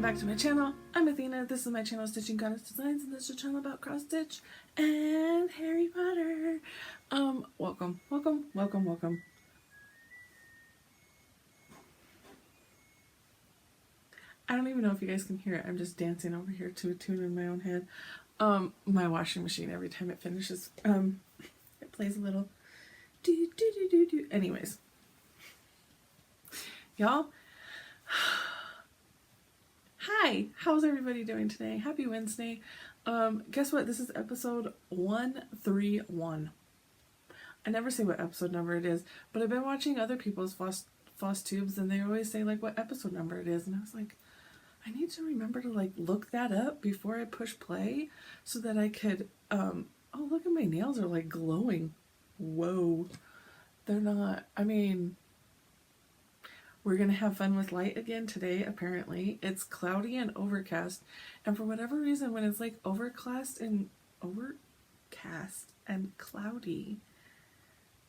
back to my channel. I'm Athena. This is my channel, Stitching Goddess Designs, and this is a channel about cross stitch and Harry Potter. Welcome. I don't even know if you guys can hear it. I'm just dancing over here to a tune in my own head. My washing machine, every time it finishes, it plays a little do do do do do. Anyways, y'all. Hi, how's everybody doing today? Happy Wednesday. Guess what? This is episode 131. I never say what episode number it is, but I've been watching other people's Flosstubes, and they always say like what episode number it is, and I was like, I need to remember to like look that up before I push play so that I could, oh, look at my nails are like glowing. Whoa. They're not, I mean, we're going to have fun with light again today, apparently. It's cloudy and overcast. And for whatever reason, when it's like overcast and cloudy,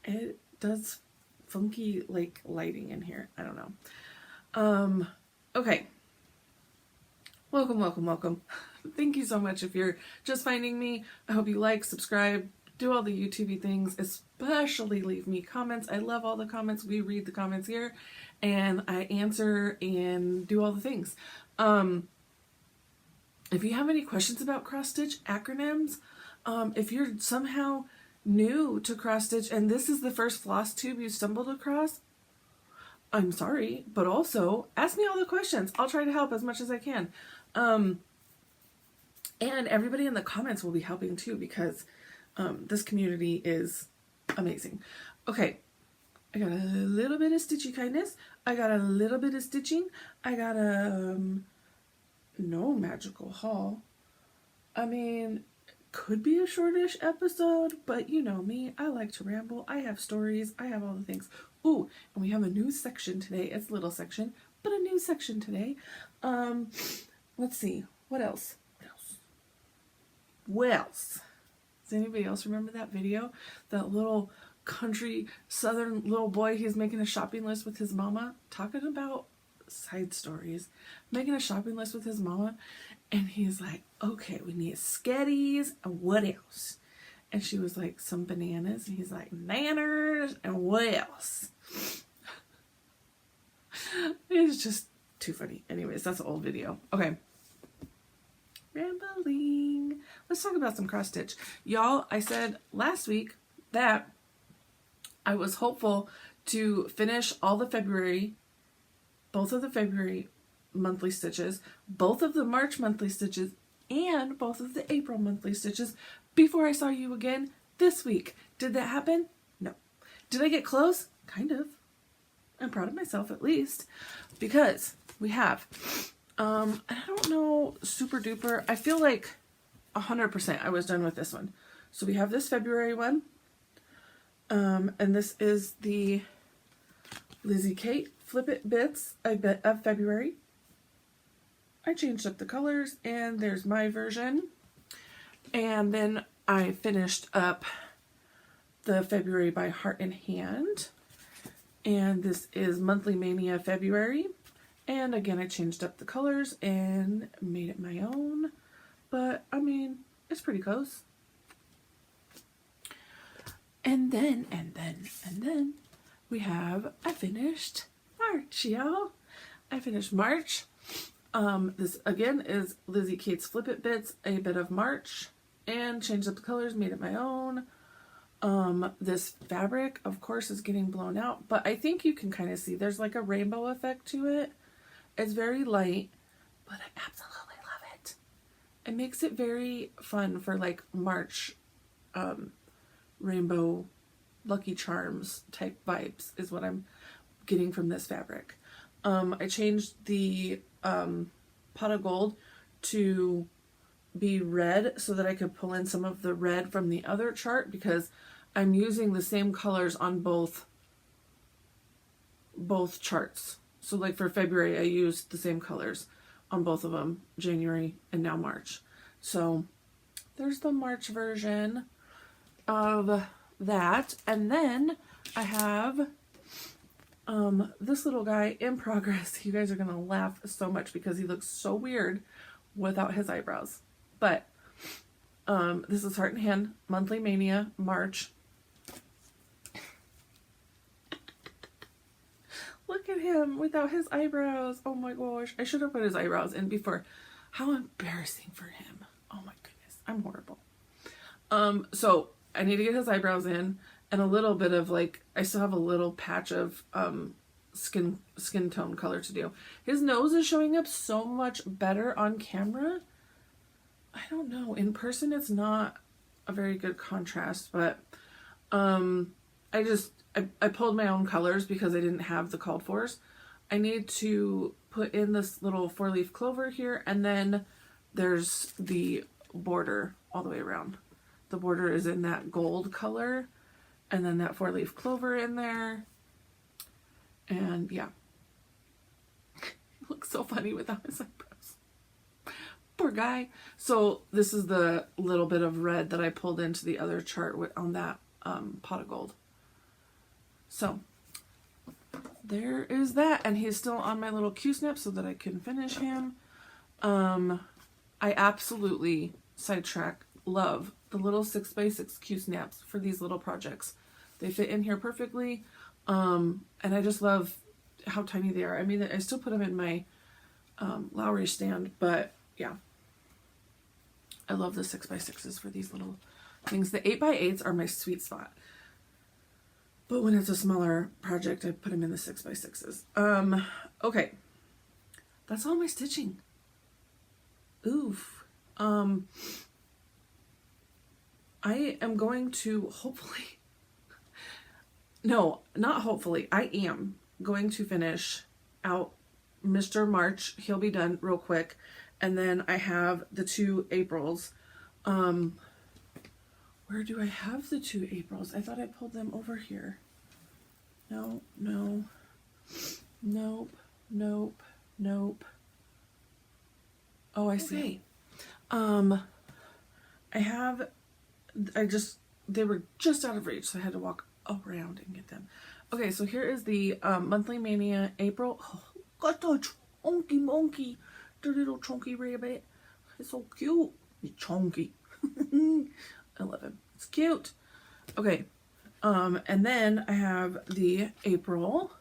it does funky like lighting in here. I don't know. Okay. Welcome. Thank you so much if you're just finding me. I hope you like, subscribe, do all the YouTubey things, especially leave me comments. I love all the comments. We read the comments here and I answer and do all the things. If you have any questions about cross stitch acronyms, if you're somehow new to cross stitch and this is the first Flosstube you stumbled across, I'm sorry, but also ask me all the questions. I'll try to help as much as I can. And everybody in the comments will be helping too, because this community is amazing. Okay, I got a little bit of stitchy kindness. I got a little bit of stitching. I got a no magical haul. I mean, could be a shortish episode, but you know me, I like to ramble. I have stories. I have all the things. Ooh, and we have a new section today. It's a little section, but a new section today. Let's see. What else? Does anybody else remember that video? That little country southern little boy, he's making a shopping list with his mama. Talking about side stories. Making a shopping list with his mama. And he's like, okay, we need sketties. And what else? And she was like, some bananas. And he's like, nanners. And what else? It's just too funny. Anyways, that's an old video. Okay. Rambling. Let's talk about some cross stitch. Y'all, I said last week that I was hopeful to finish all the February, both of the February monthly stitches, both of the March monthly stitches, and both of the April monthly stitches before I saw you again this week. Did that happen? No. Did I get close? Kind of. I'm proud of myself at least, because we have I don't know, super duper. I feel like 100% I was done with this one. So we have this February one. And this is the Lizzie Kate Flip It Bits of February. I changed up the colors and there's my version. And then I finished up the February by Heart and Hand. And this is Monthly Mania February. And again, I changed up the colors and made it my own. But, I mean, it's pretty close. And then, we have, I finished March, y'all. I finished March. This, again, is Lizzie Kate's Flip It Bits, a bit of March. And changed up the colors, made it my own. This fabric, of course, is getting blown out. But I think you can kind of see there's like a rainbow effect to it. It's very light, but I absolutely love it. It makes it very fun for like March rainbow Lucky Charms type vibes is what I'm getting from this fabric. I changed the pot of gold to be red so that I could pull in some of the red from the other chart, because I'm using the same colors on both charts. So like for February, I used the same colors on both of them, January and now March. So there's the March version of that. And then I have This little guy in progress, you guys are gonna laugh so much because he looks so weird without his eyebrows. But this is Heart and Hand Monthly Mania March. Look at him without his eyebrows. Oh my gosh. I should have put his eyebrows in before. How embarrassing for him. Oh my goodness. I'm horrible. So I need to get his eyebrows in and a little bit of like, I still have a little patch of skin tone color to do. His nose is showing up so much better on camera. I don't know. In person, it's not a very good contrast, but I pulled my own colors because I didn't have the called fors. I need to put in this little 4-leaf clover here, and then there's the border all the way around. The border is in that gold color, and then that 4-leaf clover in there. And yeah. He looks so funny without his eyebrows. Poor guy. So this is the little bit of red that I pulled into the other chart on that pot of gold. So there is that, and he's still on my little Q-snap so that I can finish him. I absolutely love the little 6x6 Q-snaps for these little projects. They fit in here perfectly, and I just love how tiny they are. I mean, I still put them in my Lowry stand, but yeah, I love the 6x6s for these little things. The 8x8s are my sweet spot. But when it's a smaller project, I put them in the 6x6s. Okay. That's all my stitching. Oof. I am going to hopefully... No, not hopefully. I am going to finish out Mr. March. He'll be done real quick. And then I have the 2 Aprils. Where do I have the 2 Aprils? I thought I pulled them over here. No, no. Nope, nope, nope. Oh, I see. Okay. They were just out of reach, so I had to walk around and get them. Okay, so here is the Monthly Mania April. Oh, got the chunky monkey, the little chunky rabbit. It's so cute. He's chunky. I love him. It's cute. Okay. And then I have the April.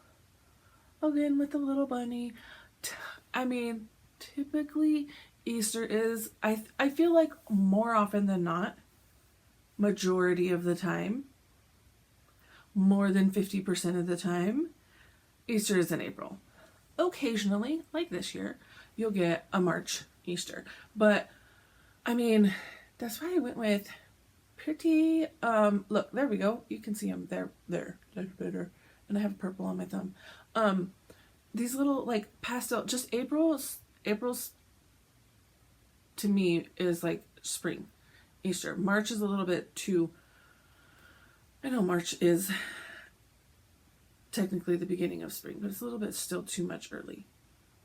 Again with the little bunny. I mean, typically Easter is, I feel like more often than not, majority of the time, more than 50% of the time, Easter is in April. Occasionally, like this year, you'll get a March Easter. But, I mean, that's why I went with pretty, look, there we go. You can see them there, that's better. And I have purple on my thumb. These little, like, pastel, just April's to me is like spring. Easter. March is a little bit too, I know March is technically the beginning of spring, but it's a little bit still too much early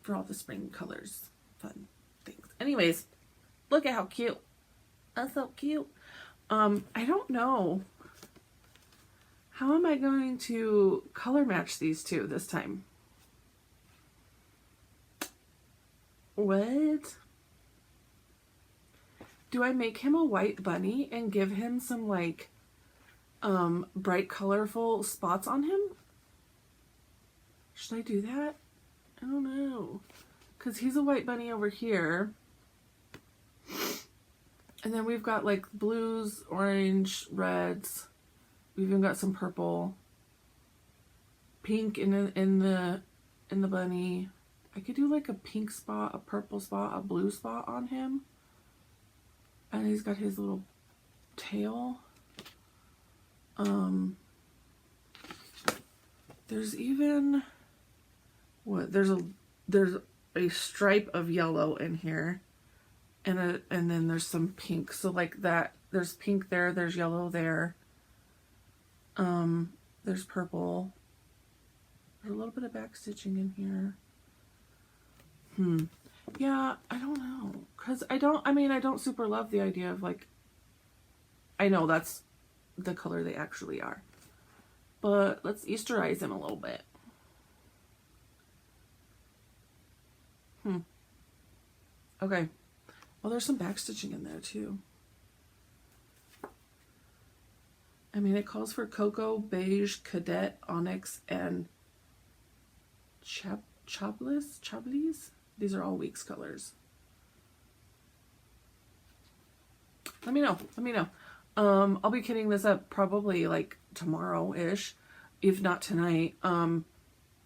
for all the spring colors, fun things. Anyways, look at how cute. That's so cute. I don't know. How am I going to color match these two this time? What? Do I make him a white bunny and give him some like bright colorful spots on him? Should I do that? I don't know. Because he's a white bunny over here. And then we've got like blues, orange, reds. We've even got some purple. Pink in the bunny. I could do like a pink spot, a purple spot, a blue spot on him. And he's got his little tail. There's even what? There's a stripe of yellow in here, and then there's some pink. So like that, there's pink there. There's yellow there. There's purple. There's a little bit of back stitching in here. Yeah, I don't know. Because I don't super love the idea of like, I know that's the color they actually are. But let's Easterize him a little bit. Okay. Well, there's some back stitching in there too. I mean, it calls for cocoa, beige, cadet, onyx, and chablis. These are all weeks colors. Let me know. Let me know. I'll be kitting this up probably like tomorrow-ish, if not tonight.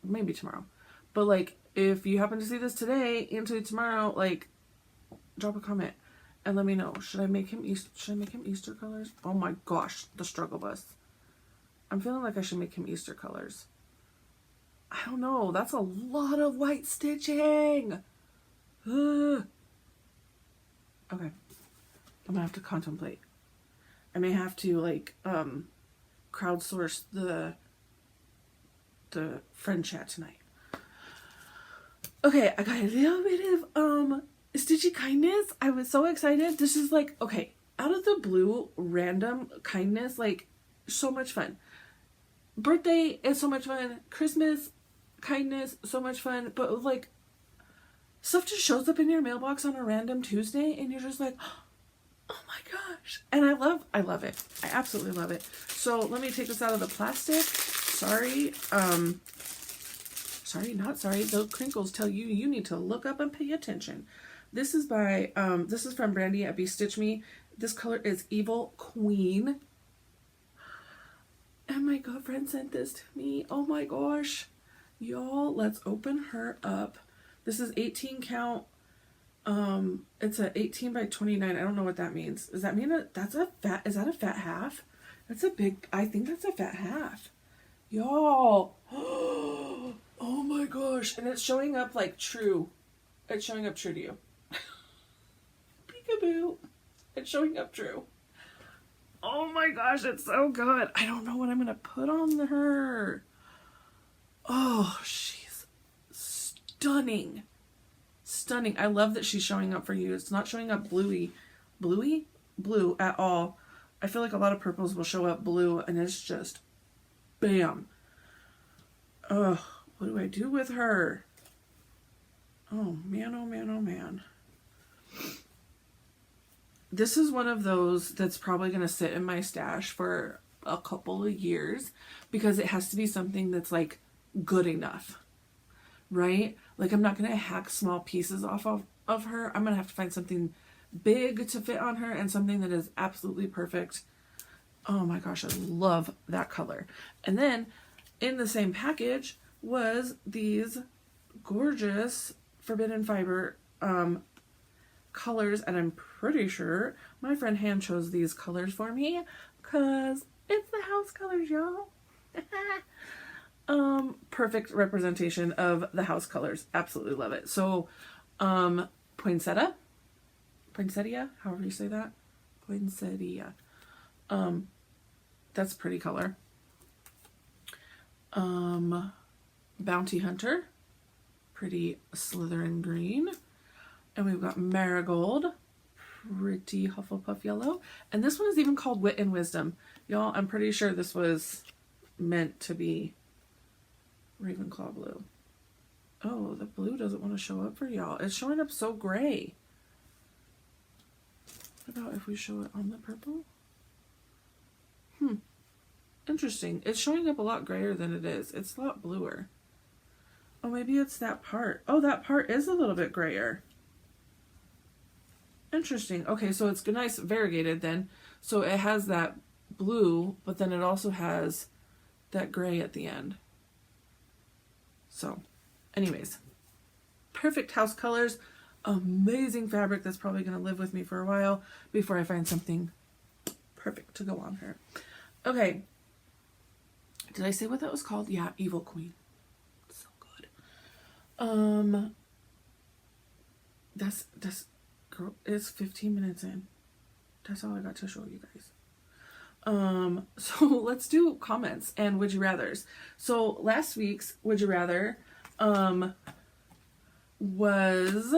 Maybe tomorrow. But like, if you happen to see this today into tomorrow, like, drop a comment and let me know. Should I make him Easter colors? Oh my gosh, the struggle bus. I'm feeling like I should make him Easter colors. I don't know. That's a lot of white stitching. Ugh. Okay. I'm gonna have to contemplate. I may have to like crowdsource the friend chat tonight. Okay, I got a little bit of Stitchy kindness. I was so excited. This is like, okay, out of the blue, random kindness, like so much fun. Birthday is so much fun. Christmas kindness, so much fun. But like, stuff just shows up in your mailbox on a random Tuesday and you're just like, oh my gosh. And I love it. I absolutely love it. So let me take this out of the plastic. Sorry. Sorry, not sorry. Those crinkles tell you you need to look up and pay attention. This is by, this is from Brandy at Be Stitch Me. This color is Evil Queen. And my girlfriend sent this to me. Oh my gosh. Y'all, let's open her up. This is 18 count. It's a 18 by 29. I don't know what that means. Does that mean that that's a fat, is that a fat half? That's a big, I think that's a fat half. Y'all. Oh my gosh. And it's showing up like true. It's showing up true to you. Peekaboo. It's showing up true. Oh my gosh, it's so good. I don't know what I'm going to put on her. Oh, she's stunning. Stunning. I love that she's showing up for you. It's not showing up blue at all. I feel like a lot of purples will show up blue and it's just bam. Ugh, what do I do with her? Oh man, oh man, oh man. This is one of those that's probably going to sit in my stash for a couple of years because it has to be something that's like good enough, right? Like I'm not going to hack small pieces off of her. I'm going to have to find something big to fit on her and something that is absolutely perfect. Oh my gosh, I love that color. And then in the same package was these gorgeous Forbidden Fiber colors, and I'm pretty sure my friend hand chose these colors for me because it's the house colors, y'all. Perfect representation of the house colors. Absolutely love it. So poinsettia, however you say that, poinsettia. That's a pretty color. Bounty Hunter, pretty Slytherin green. And we've got Marigold, pretty Hufflepuff yellow. And this one is even called Wit and Wisdom. Y'all, I'm pretty sure this was meant to be Ravenclaw blue. Oh, the blue doesn't want to show up for y'all. It's showing up so gray. What about if we show it on the purple? Interesting. It's showing up a lot grayer than it is. It's a lot bluer. Oh, maybe it's that part. Oh, that part is a little bit grayer. Interesting. Okay, so it's nice variegated then. So it has that blue, but then it also has that gray at the end. So, anyways, perfect house colors. Amazing fabric that's probably going to live with me for a while before I find something perfect to go on her. Okay. Did I say what that was called? Yeah, Evil Queen. So good. That's girl, it's 15 minutes in. That's all I got to show you guys. So let's do comments and would you rathers. So last week's would you rather was,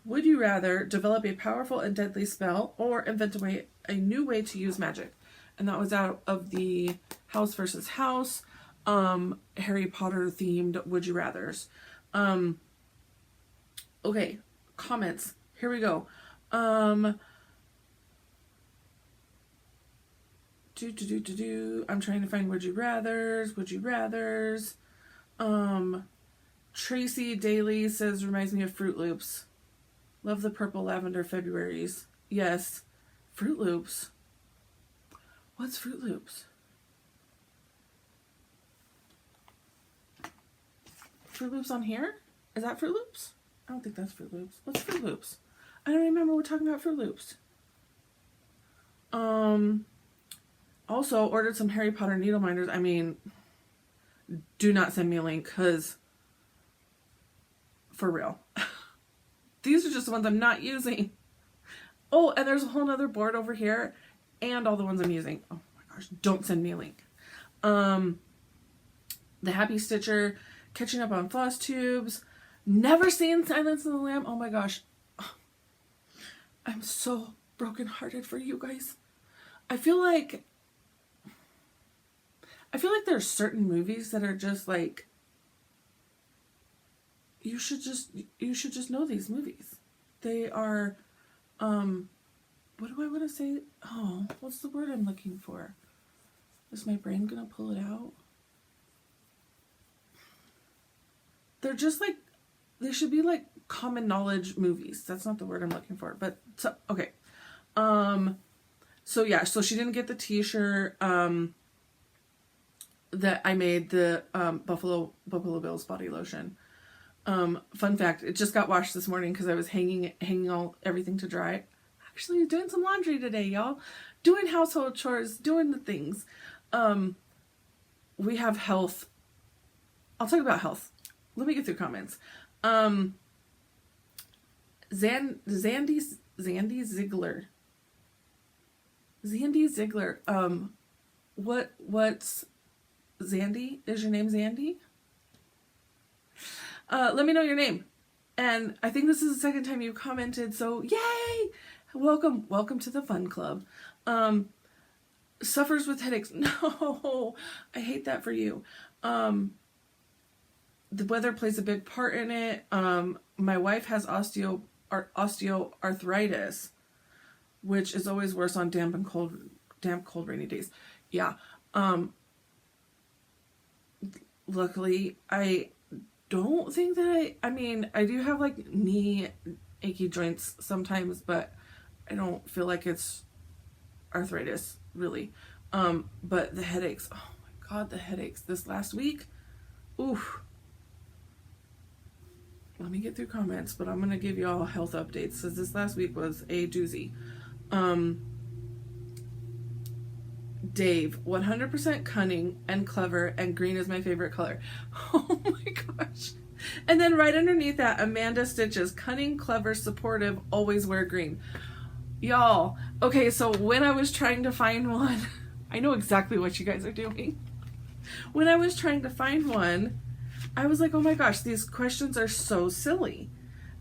would you rather develop a powerful and deadly spell or invent a new way to use magic? And that was out of the House versus House Harry Potter themed would you rathers. Okay, comments. Here we go. I'm trying to find would you rathers. Tracy Daly says reminds me of Fruit Loops. Love the purple lavender Februaries. Yes. Fruit Loops. What's Fruit Loops? Fruit Loops on here? Is that Fruit Loops? I don't think that's Fruit Loops. What's Fruit Loops? I don't remember we're talking about Fruit Loops. Also ordered some Harry Potter needle minders. I mean, do not send me a link, because for real. These are just the ones I'm not using. Oh, and there's a whole nother board over here and all the ones I'm using. Oh my gosh, don't send me a link. The Happy Stitcher, catching up on Flosstubes, never seen Silence of the Lamb. Oh my gosh. I'm so brokenhearted for you guys. I feel like there's certain movies that are just like, you should just know these movies. They are, what do I want to say? Oh, what's the word I'm looking for? Is my brain gonna pull it out? They're just like, they should be like common knowledge movies. That's not the word I'm looking for, but so, okay. So yeah, so she didn't get the t-shirt, that I made, the, Buffalo Bills body lotion. Fun fact, it just got washed this morning because I was hanging everything to dry. Actually doing some laundry today, y'all. Doing household chores, doing the things. We have health. I'll talk about health. Let me get through comments. Zandy Ziegler. What's Zandy? Is your name Zandy? Let me know your name. And I think this is the second time you commented, so yay! Welcome to the fun club. Suffers with headaches. No, I hate that for you. The weather plays a big part in it. My wife has osteoarthritis, which is always worse on damp, cold, rainy days. Yeah. Luckily, I don't think that I mean, I do have like knee achy joints sometimes, but I don't feel like it's arthritis really. But the headaches, oh my God, the headaches this last week. Oof. Let me get through comments, but I'm going to give you all health updates because this last week was a doozy. Dave, 100% cunning and clever, and green is my favorite color. Oh my gosh. And then right underneath that, Amanda Stitches, cunning, clever, supportive, always wear green. Y'all, okay, so when I was trying to find one, I know exactly what you guys are doing. When I was trying to find one, I was like, oh my gosh, these questions are so silly.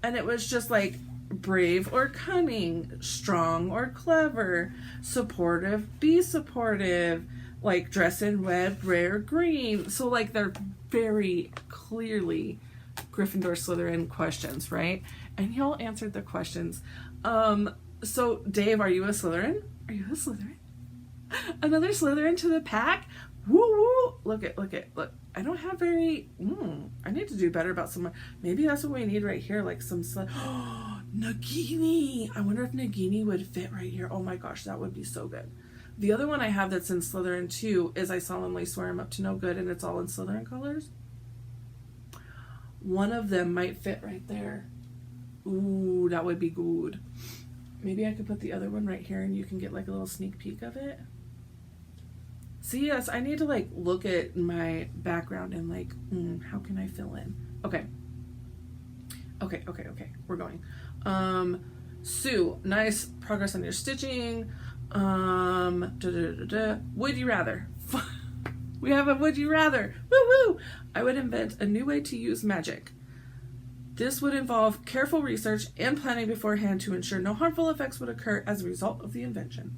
And it was just like, brave or cunning, strong or clever, supportive, be supportive, like dress in red, rare, green. So like they're very clearly Gryffindor, Slytherin questions, right? And y'all answered the questions. So Dave, are you a Slytherin? Are you a Slytherin? Another Slytherin to the pack? Woo woo! Look. I don't have very, I need to do better about some, maybe that's what we need right here, like some, Nagini! I wonder if Nagini would fit right here. Oh my gosh, that would be so good. The other one I have that's in Slytherin too is I solemnly swear I'm up to no good, and it's all in Slytherin colors. One of them might fit right there. Ooh, that would be good. Maybe I could put the other one right here and you can get like a little sneak peek of it. See, yes, I need to like look at my background and like, how can I fill in? Okay. We're going. Sue, nice progress on your stitching. Would you rather? We have a would you rather. Woo woo! I would invent a new way to use magic. This would involve careful research and planning beforehand to ensure no harmful effects would occur as a result of the invention.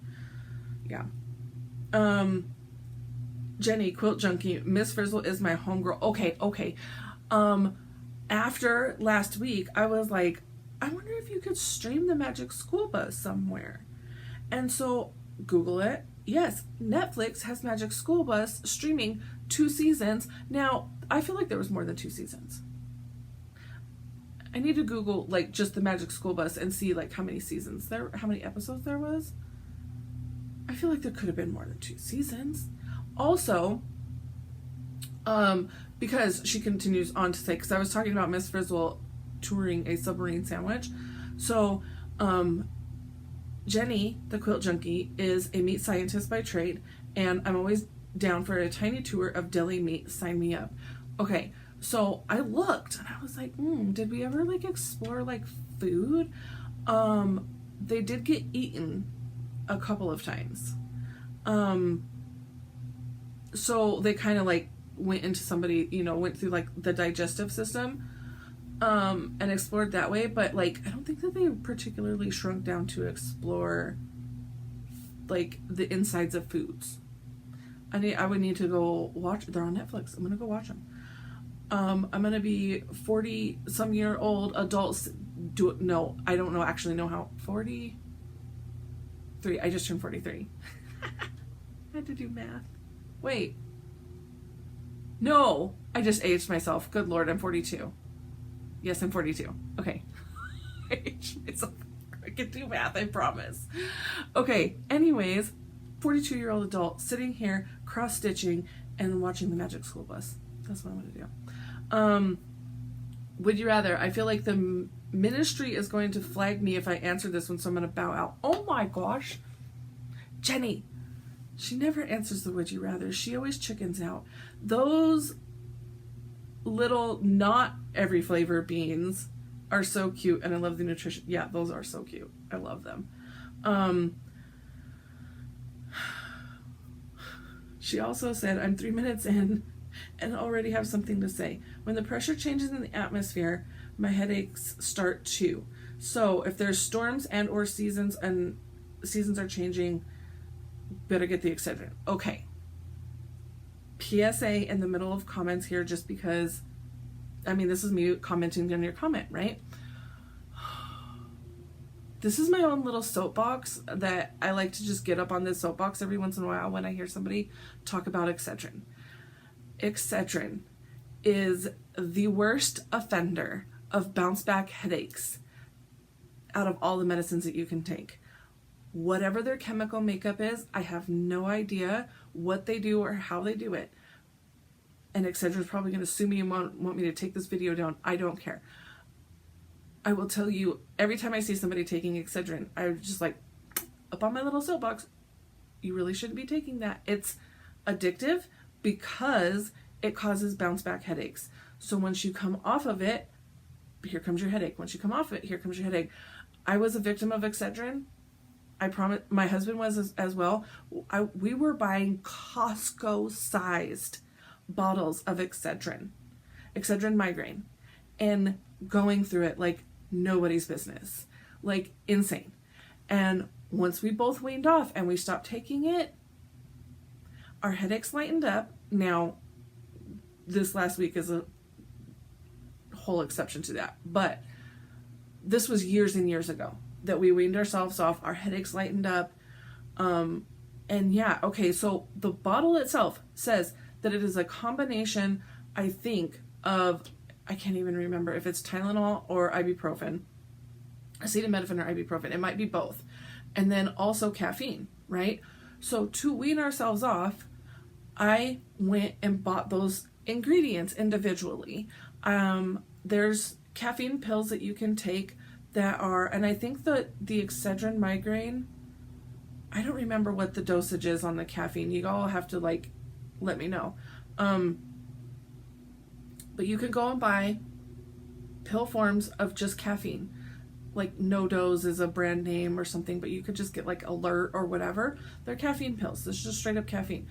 Yeah. Jenny, Quilt Junkie, Miss Frizzle is my homegirl. Okay. After last week, I was like, I wonder if you could stream the Magic School Bus somewhere. And so Google it. Yes, Netflix has Magic School Bus streaming 2 seasons. Now, I feel like there was more than 2 seasons. I need to Google like just the Magic School Bus and see like how many episodes there was. I feel like there could have been more than 2 seasons. Also, because she continues on to say, because I was talking about Miss Frizzle touring a submarine sandwich. So, Jenny, the quilt junkie, is a meat scientist by trade, and I'm always down for a tiny tour of deli meat. Sign me up. Okay, so I looked and I was like, did we ever like explore like food? They did get eaten a couple of times. So they kind of like went into somebody, went through like the digestive system, and explored that way. But like, I don't think that they particularly shrunk down to explore like the insides of foods. I would need to go watch. They're on Netflix. I'm gonna go watch them. I'm gonna be 40-some-year-old adults. I don't know. Actually, know how 43. I just turned 43. I had to do math. Wait. No, I just aged myself. Good Lord, I'm 42. Yes, I'm 42. Okay. I aged myself. I can do math, I promise. Okay, anyways, 42-year-old adult sitting here cross-stitching and watching the Magic School Bus. That's what I'm going to do. Would you rather? I feel like the ministry is going to flag me if I answer this one, so I'm going to bow out. Oh my gosh. Jenny. She never answers the would you rather. She always chickens out. Those little not every flavor beans are so cute, and I love the nutrition. Yeah, those are so cute. I love them. She also said, I'm 3 minutes in and already have something to say. When the pressure changes in the atmosphere, my headaches start too. So if there's storms and or seasons are changing, better get the Excedrin. Okay. PSA in the middle of comments here, just because, this is me commenting on your comment, right? This is my own little soapbox that I like to just get up on this soapbox every once in a while when I hear somebody talk about Excedrin. Excedrin is the worst offender of bounce back headaches out of all the medicines that you can take. Whatever their chemical makeup is, I have no idea what they do or how they do it. And Excedrin is probably going to sue me and want me to take this video down. I don't care. I will tell you, every time I see somebody taking Excedrin, I'm just like, up on my little soapbox, you really shouldn't be taking that. It's addictive because it causes bounce back headaches. So once you come off of it, here comes your headache. Once you come off it, here comes your headache. I was a victim of Excedrin. I promise, my husband was as well. We were buying Costco-sized bottles of Excedrin migraine, and going through it like nobody's business, like insane. And once we both weaned off and we stopped taking it, our headaches lightened up. Now, this last week is a whole exception to that, but this was years and years ago that we weaned ourselves off. Our headaches lightened up. And yeah, okay, so the bottle itself says that it is a combination, I think, of, I can't even remember if it's Tylenol or ibuprofen, acetaminophen or ibuprofen. It might be both. And then also caffeine, right? So to wean ourselves off, I went and bought those ingredients individually. There's caffeine pills that you can take that are, and I think the Excedrin migraine, I don't remember what the dosage is on the caffeine. You all have to like let me know. But you can go and buy pill forms of just caffeine. Like No Dose is a brand name or something, but you could just get like Alert or whatever. They're caffeine pills. This is just straight up caffeine.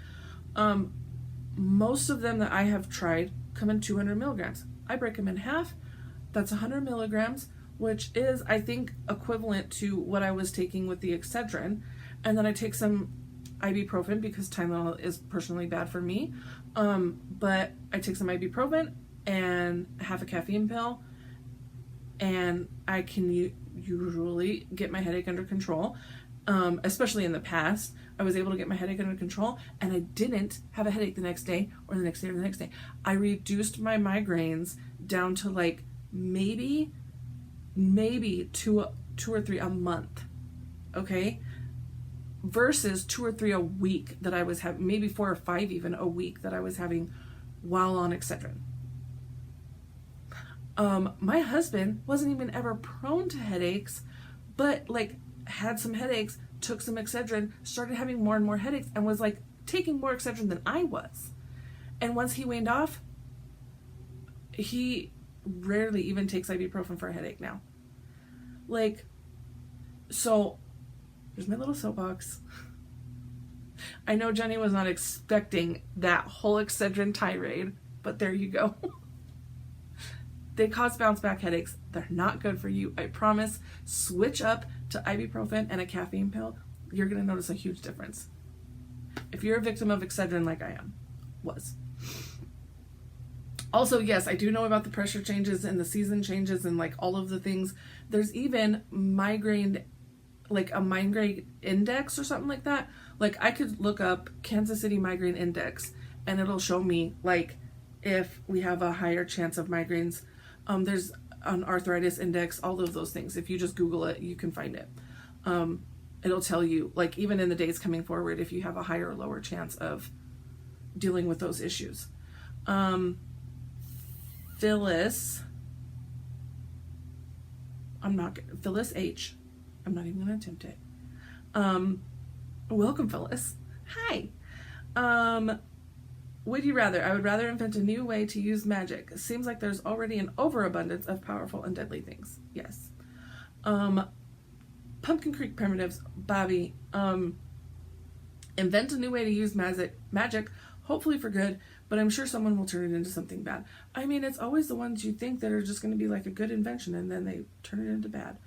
Most of them that I have tried come in 200 milligrams. I break them in half. That's 100 milligrams, which is, I think, equivalent to what I was taking with the Excedrin. And then I take some ibuprofen because Tylenol is personally bad for me. But I take some ibuprofen and half a caffeine pill. and I can usually get my headache under control. Especially in the past, I was able to get my headache under control, and I didn't have a headache the next day or the next day or the next day. I reduced my migraines down to like maybe two or three a month, okay? Versus 2 or 3 a week that I was having, maybe 4 or 5 even a week that I was having while on Excedrin. My husband wasn't even ever prone to headaches, but like had some headaches, took some Excedrin, started having more and more headaches, and was like taking more Excedrin than I was. And once he waned off, he rarely even takes ibuprofen for a headache now. Like, so here's my little soapbox. I know Jenny was not expecting that whole Excedrin tirade, but there you go. They cause bounce back headaches. They're not good for you. I promise. Switch up to ibuprofen and a caffeine pill. You're going to notice a huge difference. If you're a victim of Excedrin like I was. Also, yes, I do know about the pressure changes and the season changes and like all of the things. There's even migraine, like a migraine index or something like that. Like I could look up Kansas City migraine index and it'll show me like if we have a higher chance of migraines. There's an arthritis index, all of those things. If you just Google it, you can find it. It'll tell you, like, even in the days coming forward, if you have a higher or lower chance of dealing with those issues. Phyllis H. I'm not even going to attempt it. Welcome, Phyllis. Hi. Would you rather? I would rather invent a new way to use magic. It seems like there's already an overabundance of powerful and deadly things. Yes. Pumpkin Creek Primitives, Bobby. Invent a new way to use magic, hopefully for good, but I'm sure someone will turn it into something bad. I mean, it's always the ones you think that are just going to be like a good invention, and then they turn it into bad.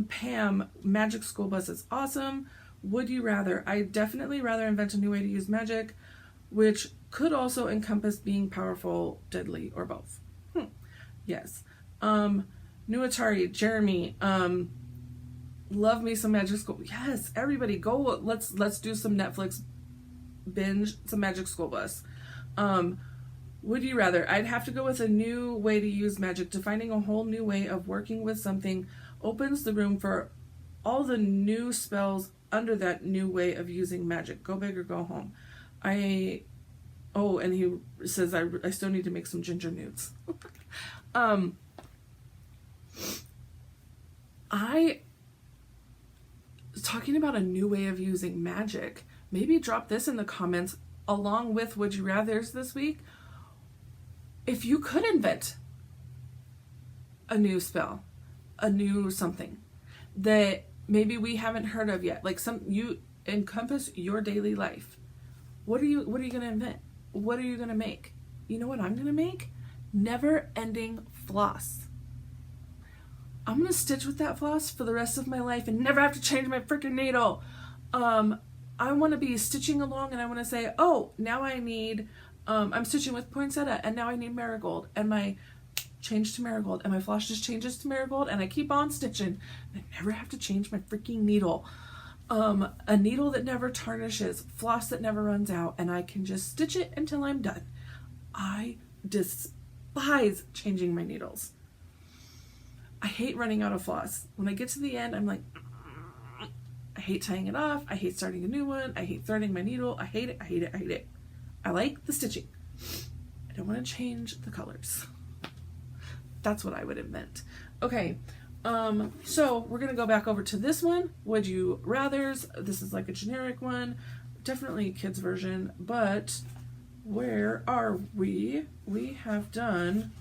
Pam, Magic School Bus is awesome. Would you rather? I'd definitely rather invent a new way to use magic, which could also encompass being powerful, deadly, or both. Yes. New Atari, Jeremy, love me some Magic School. Yes, everybody go. Let's do some Netflix binge, some Magic School Bus. Would you rather? I'd have to go with a new way to use magic. Defining a whole new way of working with something opens the room for all the new spells under that new way of using magic. Go big or go home. And he says I still need to make some ginger nudes. Talking about a new way of using magic, maybe drop this in the comments along with Would You Rathers this week. If you could invent a new spell, a new something that maybe we haven't heard of yet, like you encompass your daily life, what are you going to invent? What are you going to make? You know what I'm going to make? Never-ending floss. I'm going to stitch with that floss for the rest of my life and never have to change my freaking needle. I want to be stitching along and I want to say, oh, now I need, I'm stitching with poinsettia and now I need marigold, and my change to marigold, and my floss just changes to marigold, and I keep on stitching and I never have to change my freaking needle. A needle that never tarnishes, floss that never runs out, and I can just stitch it until I'm done. I despise changing my needles. I hate running out of floss. When I get to the end, I'm like, I hate tying it off. I hate starting a new one. I hate threading my needle. I hate it. I hate it. I hate it. I like the stitching. I don't want to change the colors. That's what I would invent. Okay. So we're going to go back over to this one. Would you rathers? This is like a generic one. Definitely a kid's version, but where are we? We have done,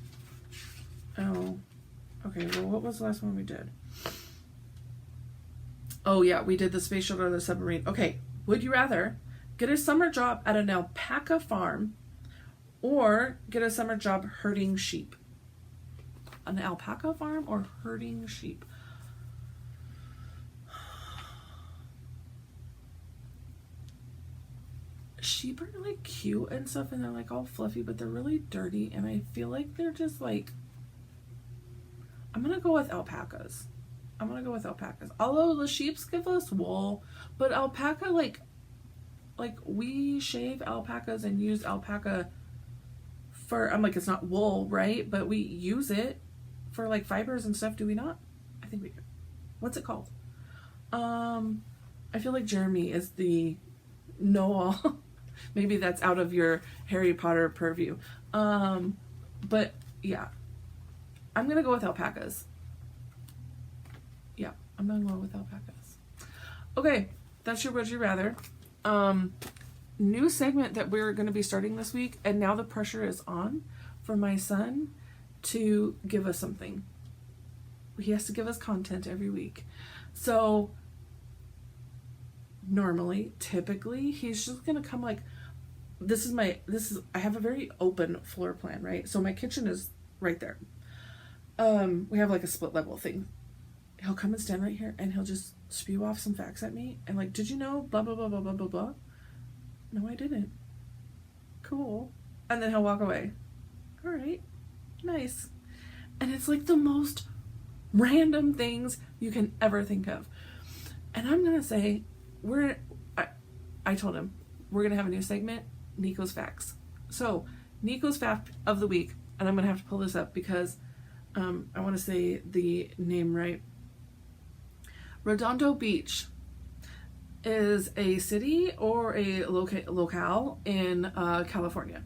okay, well, what was the last one we did? Oh yeah, we did the space shuttle or the submarine. Okay, would you rather get a summer job at an alpaca farm or get a summer job herding sheep? An alpaca farm or herding sheep? Sheep are like cute and stuff, and they're like all fluffy, but they're really dirty, and I feel like they're just like, I'm going to go with alpacas. Although the sheeps give us wool, but alpaca, like we shave alpacas and use alpaca for, I'm like, it's not wool, right? But we use it for like fibers and stuff, do we not? I think we do. What's it called? I feel like Jeremy is the know-all. Maybe that's out of your Harry Potter purview. But yeah, I'm gonna go with alpacas. Yeah, I'm gonna go with alpacas. Okay, that's your Would You Rather. New segment that we're gonna be starting this week, and now the pressure is on for my son to give us something. He has to give us content every week. So typically, he's just gonna come like, I have a very open floor plan, right? So my kitchen is right there. We have like a split level thing. He'll come and stand right here and he'll just spew off some facts at me and like, did you know blah, blah, blah, blah, blah, blah, blah. No, I didn't. Cool. And then he'll walk away. All right. Nice. And it's like the most random things you can ever think of. And I'm going to say, I told him, we're going to have a new segment, Nico's Facts. So, Nico's Fact of the Week, and I'm going to have to pull this up because I want to say the name right. Redondo Beach is a city or a locale in California.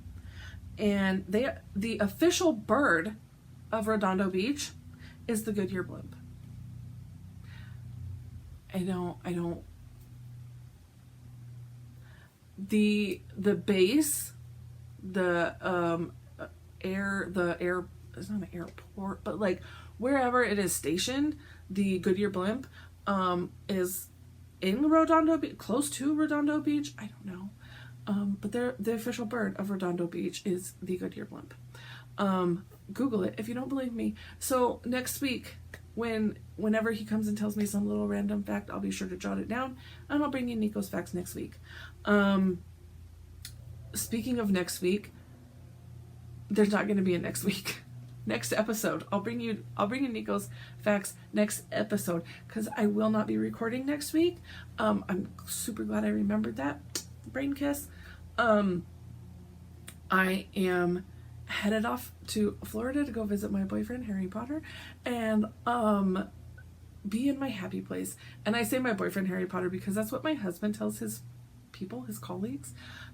And the official bird of Redondo Beach is the Goodyear blimp. The base, the air, it's not an airport, but like wherever it is stationed, the Goodyear blimp is in Redondo Beach, close to Redondo Beach. I don't know. But the official bird of Redondo Beach is the Goodyear blimp. Google it if you don't believe me. So next week, whenever he comes and tells me some little random fact, I'll be sure to jot it down, and I'll bring you Nico's Facts next week. Speaking of next week, there's not going to be a next week. Next episode, I'll bring you Nico's Facts next episode, because I will not be recording next week. I'm super glad I remembered that. Brain kiss. I am headed off to Florida to go visit my boyfriend Harry Potter and be in my happy place. And I say my boyfriend Harry Potter because that's what my husband tells his people, his colleagues.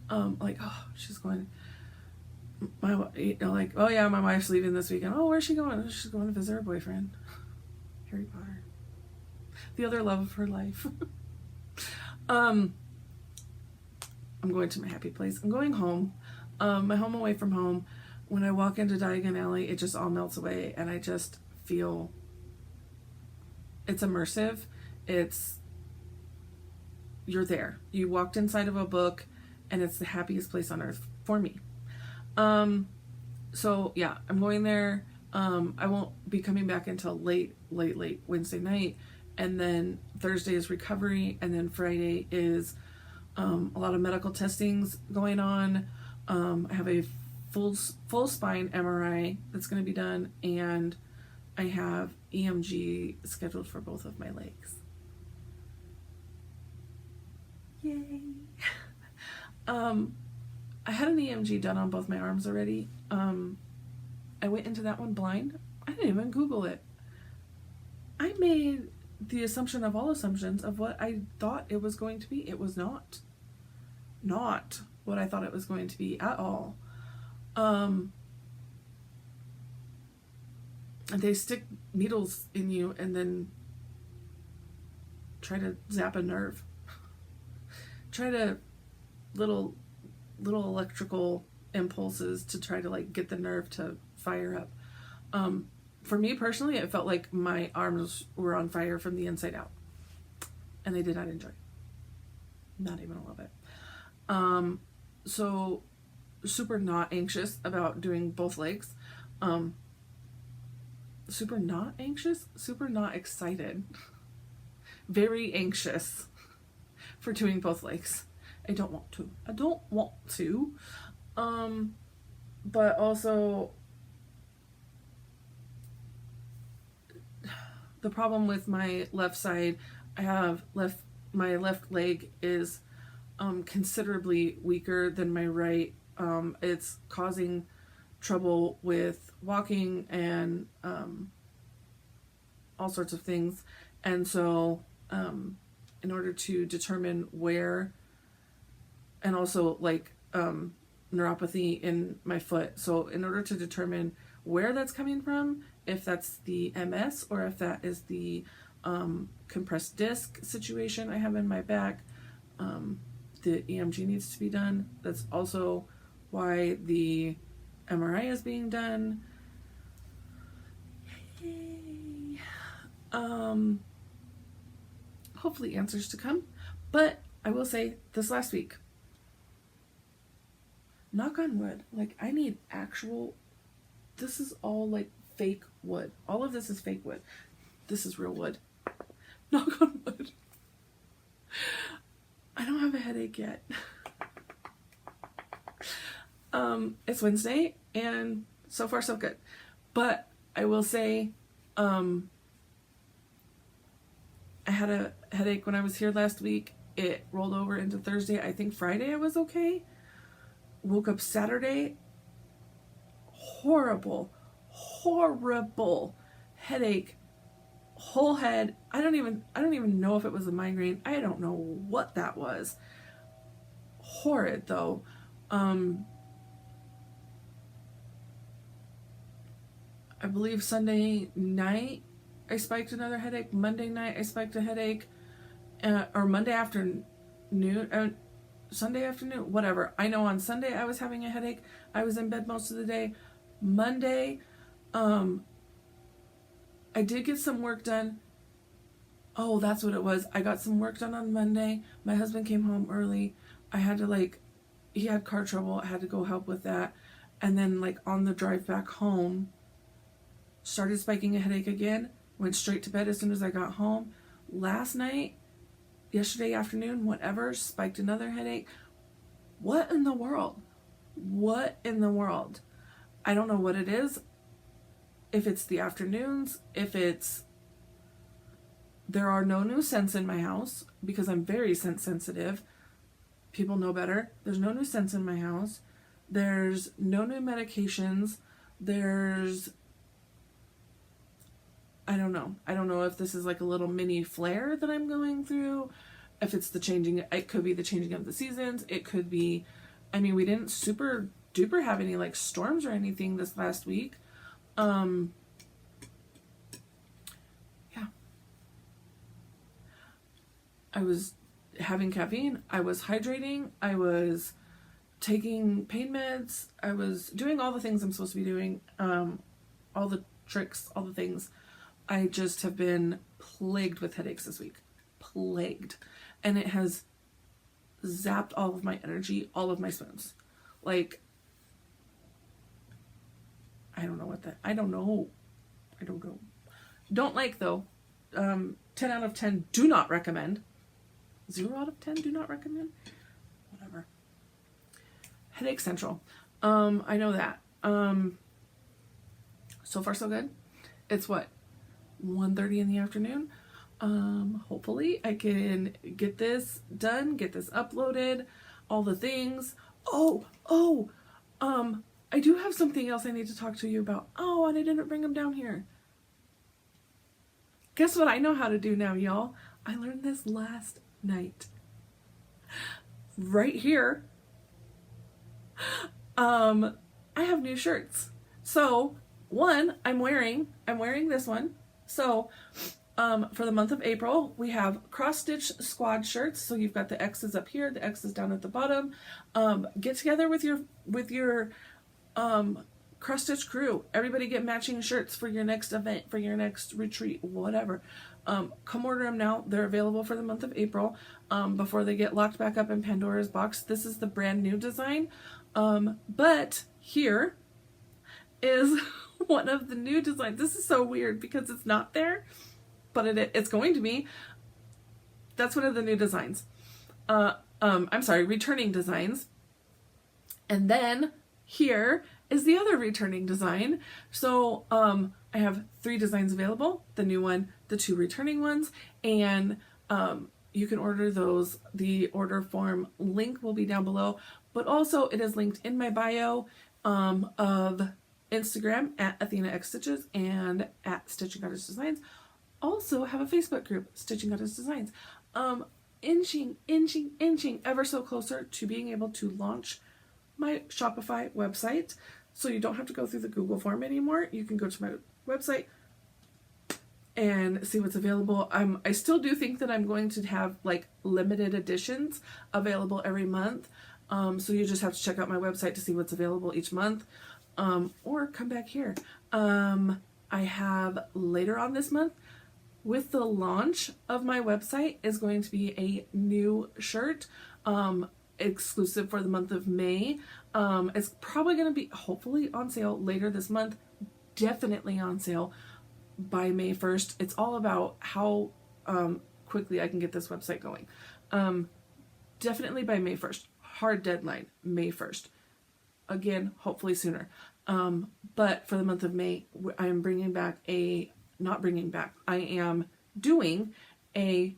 Like, oh, she's going, like, oh yeah, my wife's leaving this weekend. Oh, where's she going? Oh, she's going to visit her boyfriend, Harry Potter, the other love of her life. I'm going to my happy place. I'm going home. My home away from home. When I walk into Diagon Alley, it just all melts away, and I just feel it's immersive. You're there. You walked inside of a book, and it's the happiest place on earth for me. So yeah, I'm going there. I won't be coming back until late Wednesday night, and then Thursday is recovery, and then Friday is a lot of medical testings going on. I have a full spine MRI that's going to be done, and I have EMG scheduled for both of my legs. Yay! I had an EMG done on both my arms already. I went into that one blind. I didn't even Google it. I made the assumption of all assumptions of what I thought it was going to be. It was not what I thought it was going to be at all. And they stick needles in you and then try to zap a nerve. Try to little electrical impulses to try to like get the nerve to fire up. For me personally, it felt like my arms were on fire from the inside out, and I did not enjoy it. Not even a little bit. So super not anxious about doing both legs. Super not anxious, super not excited. Very anxious for doing both legs. I don't want to. But also the problem with my left side, my left leg is considerably weaker than my right. It's causing trouble with walking and all sorts of things. And so in order to determine where, and also like neuropathy in my foot. So in order to determine where that's coming from, if that's the MS or if that is the compressed disc situation I have in my back, the EMG needs to be done. That's also why the MRI is being done. Yay. Hopefully answers to come. But I will say this last week, knock on wood, like I need actual, this is all like fake wood. All of this is fake wood. This is real wood. Knock on wood. I don't have a headache yet. It's Wednesday and so far so good. But I will say, I had a headache when I was here last week. It rolled over into Thursday. I think Friday I was okay. Woke up Saturday. Horrible headache. Whole head. I don't even know if it was a migraine. I don't know what that was. Horrid though. I believe Sunday night I spiked another headache. Monday night I spiked a headache. Or Monday afternoon. Sunday afternoon, whatever. I know on Sunday I was having a headache. I was in bed most of the day. Monday, I did get some work done. Oh, that's what it was. I got some work done on Monday. My husband came home early. I had to he had car trouble. I had to go help with that. And then on the drive back home, started spiking a headache again. Went straight to bed as soon as I got home. Last night, yesterday afternoon, whatever, spiked another headache. What in the world? What in the world? I don't know what it is. If it's the afternoons, there are no new scents in my house because I'm very scent sensitive. People know better. There's no new scents in my house. There's no new medications. I don't know. I don't know if this is like a little mini flare that I'm going through. If it's it could be the changing of the seasons. It could be, we didn't super duper have any storms or anything this last week. Yeah. I was having caffeine. I was hydrating. I was taking pain meds. I was doing all the things I'm supposed to be doing. All the tricks, all the things. I just have been plagued with headaches this week. Plagued. And it has zapped all of my energy, all of my spoons. I don't know I don't know. Don't like though. 10 out of 10, do not recommend. 0 out of 10, do not recommend. Whatever. Headache Central. I know that. So far so good. It's what? 1:30 in the afternoon. Hopefully I can get this done, get this uploaded, all the things. I do have something else I need to talk to you about. Oh, and I didn't bring them down here. Guess what I know how to do now, y'all? I learned this last night. Right here. I have new shirts. So, one, I'm wearing this one. So, for the month of April, we have cross-stitch squad shirts. So you've got the X's up here, the X's down at the bottom. Get together with your cross-stitch crew. Everybody get matching shirts for your next event, for your next retreat, whatever. Come order them now. They're available for the month of April before they get locked back up in Pandora's box. This is the brand new design. But here is one of the new designs. This is so weird because it's not there, but it's going to be. That's one of the new designs. I'm sorry, returning designs. And then here is the other returning design. So I have 3 designs available, the new one, the 2 returning ones, and you can order those. The order form link will be down below, but also it is linked in my bio of Instagram at Athena X Stitches and at Stitching Goddess Designs. Also have a Facebook group, Stitching Goddess Designs. Inching ever so closer to being able to launch my Shopify website. So you don't have to go through the Google form anymore. You can go to my website and see what's available. I still do think that I'm going to have like limited editions available every month. So you just have to check out my website to see what's available each month. Or come back here. I have later on this month, with the launch of my website, is going to be a new shirt exclusive for the month of May. It's probably going to be hopefully on sale later this month, definitely on sale by May 1st. It's all about how quickly I can get this website going. Definitely by May 1st. Hard deadline, May 1st. Again, hopefully sooner. But for the month of May, I am I am doing a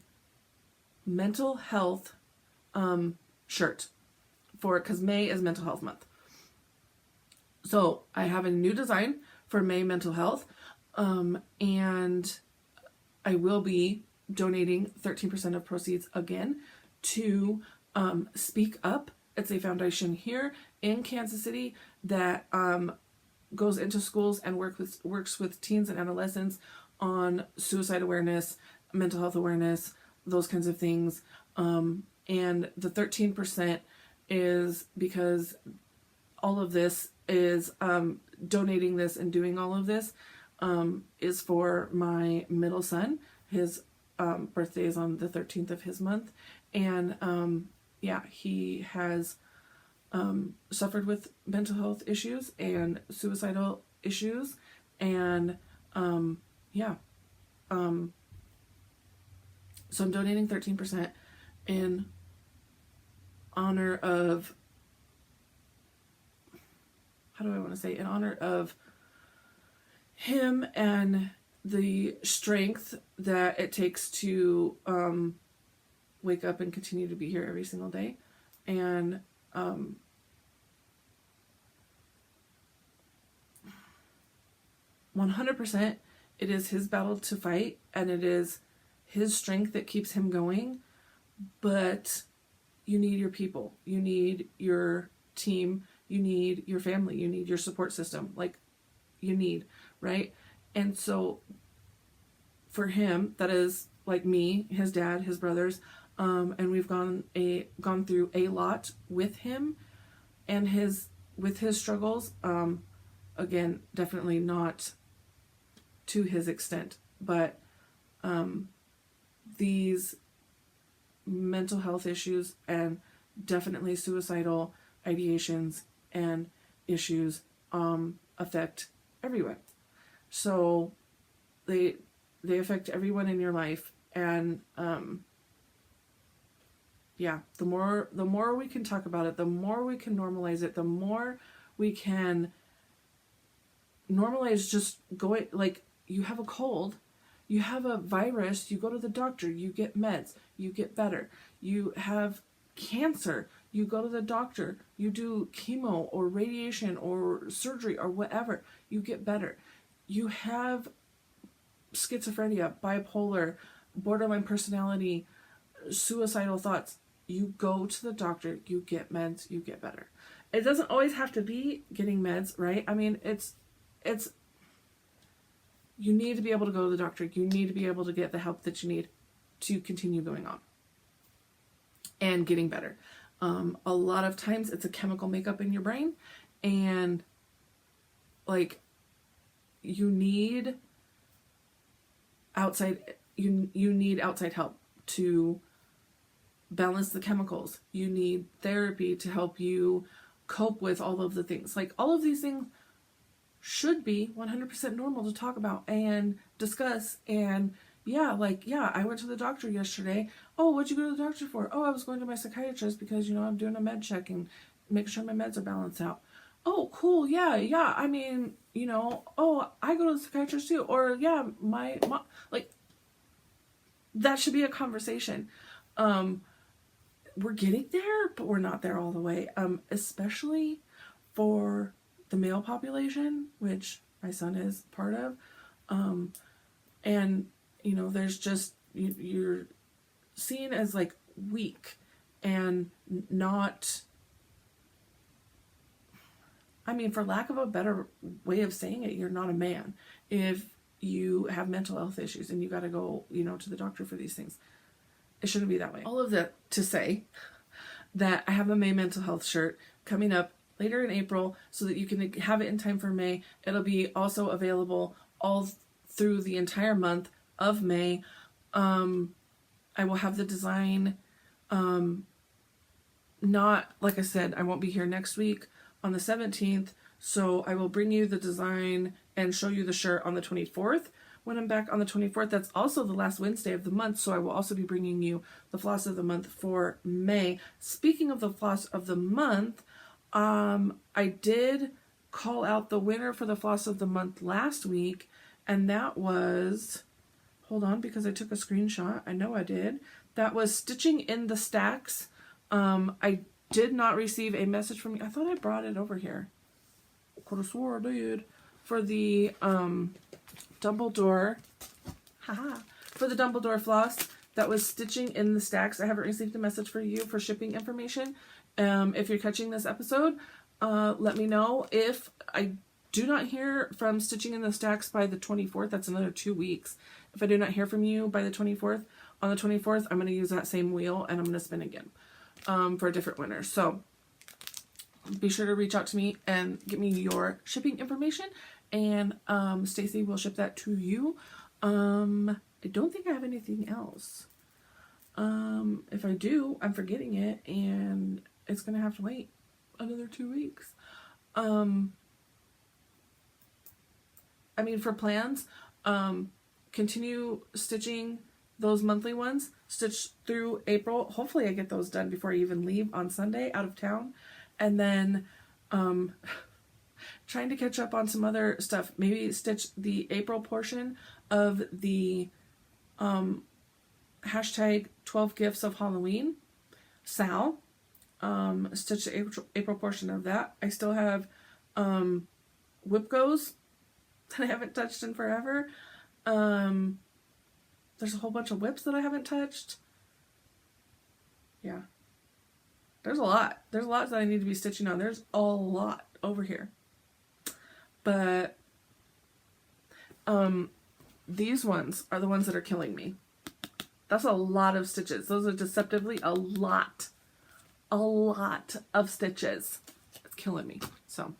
mental health shirt because May is mental health month. So I have a new design for May mental health, and I will be donating 13% of proceeds again to Speak Up. It's a foundation here in Kansas City that goes into schools and works with teens and adolescents on suicide awareness, mental health awareness, those kinds of things. And the 13% is because all of this is donating this and doing all of this is for my middle son. His birthday is on the 13th of his month. And he has suffered with mental health issues and suicidal issues. And so I'm donating 13% in honor of, in honor of him and the strength that it takes to wake up and continue to be here every single day. And 100% it is his battle to fight, and it is his strength that keeps him going. But you need your people, you need your team, you need your family, you need your support system, right? And so for him, that is like me, his dad, his brothers, and we've gone through a lot with him and with his struggles. Again, definitely not to his extent, but these mental health issues and definitely suicidal ideations and issues affect everyone. So they affect everyone in your life, and the more we can talk about it, the more we can normalize it, the more we can normalize just going, like, you have a cold, you have a virus, you go to the doctor, you get meds, you get better. You have cancer, you go to the doctor, you do chemo or radiation or surgery or whatever, you get better. You have schizophrenia, bipolar, borderline personality, suicidal thoughts, you go to the doctor, you get meds, you get better. It doesn't always have to be getting meds, right? I mean, it's you need to be able to go to the doctor. You need to be able to get the help that you need to continue going on and getting better. A lot of times it's a chemical makeup in your brain, and like you need outside help to balance the chemicals. You need therapy to help you cope with all of the things. Like, all of these things should be 100% normal to talk about and discuss. And I went to the doctor yesterday. Oh, what'd you go to the doctor for? Oh, I was going to my psychiatrist because, I'm doing a med check and make sure my meds are balanced out. oh, cool, yeah, yeah. I mean, you know, oh, I go to the psychiatrist too. Or, yeah, my mom, like, that should be a conversation. We're getting there, but we're not there all the way. Especially for the male population, which my son is part of. And, you know, there's just, you're seen as like weak and not, I mean, for lack of a better way of saying it, you're not a man if you have mental health issues and you got to go, you know, to the doctor for these things. It shouldn't be that way. All of that to say that I have a May mental health shirt coming up later in April so that you can have it in time for May. It'll be also available all through the entire month of May. I will have the design, not, like I said, I won't be here next week on the 17th, so I will bring you the design and show you the shirt on the 24th. When I'm back on the 24th, that's also the last Wednesday of the month, so I will also be bringing you the floss of the month for May. Speaking of the floss of the month, I did call out the winner for the floss of the month last week, and that was, hold on, because I took a screenshot. I know I did. That was Stitching in the Stacks. I did not receive a message from you. I thought I brought it over here. Could have swore I did. For the Dumbledore, for the Dumbledore floss, that was Stitching in the Stacks. I haven't received a message for you for shipping information. If you're catching this episode, let me know. If I do not hear from Stitching in the Stacks by the 24th, that's another 2 weeks. If I do not hear from you by the 24th, on the 24th, I'm going to use that same wheel and I'm going to spin again for a different winner. So be sure to reach out to me and give me your shipping information, and Stacy will ship that to you. I don't think I have anything else. If I do, I'm forgetting it, and it's going to have to wait another 2 weeks. I mean, for plans, continue stitching those monthly ones, stitch through April. Hopefully I get those done before I even leave on Sunday out of town. And then trying to catch up on some other stuff. Maybe stitch the April portion of the hashtag 12 gifts of Halloween. Sal. Stitch the April portion of that. I still have Whip Goes that I haven't touched in forever. There's a whole bunch of whips that I haven't touched. Yeah. There's a lot. There's a lot that I need to be stitching on. There's a lot over here. But these ones are the ones that are killing me. That's a lot of stitches. Those are deceptively a lot of stitches. It's killing me. So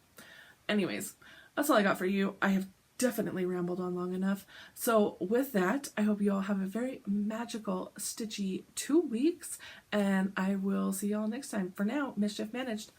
anyways, that's all I got for you. I have definitely rambled on long enough. So with that, I hope you all have a very magical, stitchy 2 weeks, and I will see you all next time. For now, mischief managed.